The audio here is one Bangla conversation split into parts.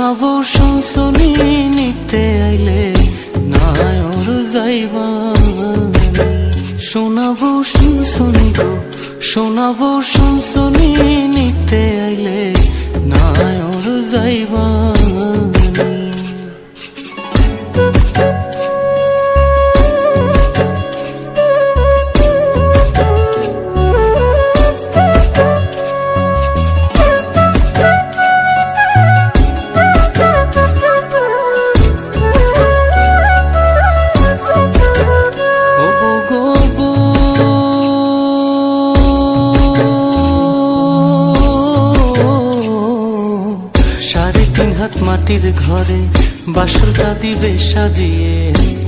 শোনাবো শুনছনি নিতে আইলে নাই ওর যাইবা শোনাবো শুনছনি গো শোনাবো শুনছনি নিতে আইলে নাই ওর যাইবা মাটির ঘরে বাসরটা দিবে সাজিয়ে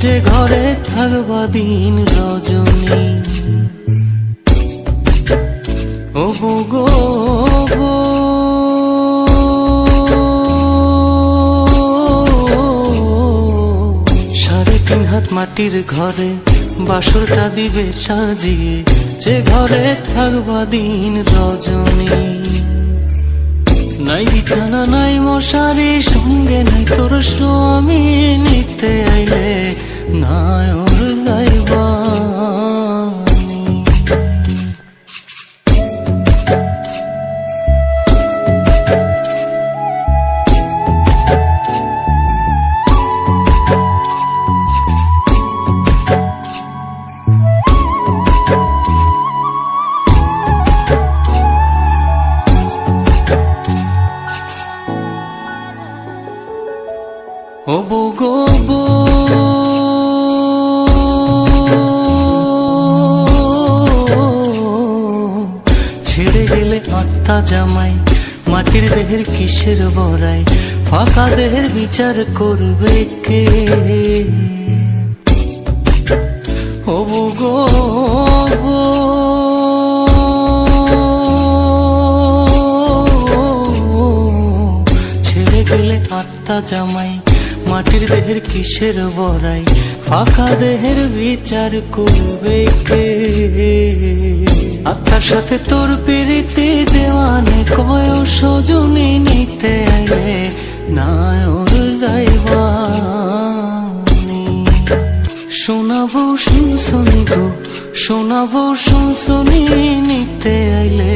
যে ঘরে থাকবা দিন রজনী ও গো সাড়ে 3 হাত মাটির ঘরে বাসরটা দিবে সাজিয়ে যে ঘরে থাকবা দিন রজনী নাই বিছানা নাই মশারি সঙ্গে নাই তোর স্বামী নিতে আইলে নাই ওর যাইবা ও গো ছেড়ে গেলে আত্মা জামাই মাটির দেহের কিসের বড়াই ফাঁকা দেহের বিচার করবে কে ও গো ছেড়ে গেলে আত্মা জামাই মাটির দেহের কিসের বড়াই ফাঁকা দেহের বিচার করবে কে আত্মার সাথে তোর পিরিতি দেওয়ানে কয় সজনী নিতে আইলে নাই ওর যাইবা শোনাবো শুনছনি গো শোনাবো শুনছনি নিতে আইলে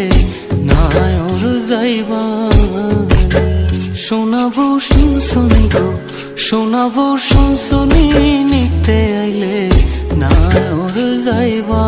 নাই ওর যাইবা শোনাবো শুনছনি গো শোনাবো শুনছনি নিতে আইলে নাই ওর যাইবা।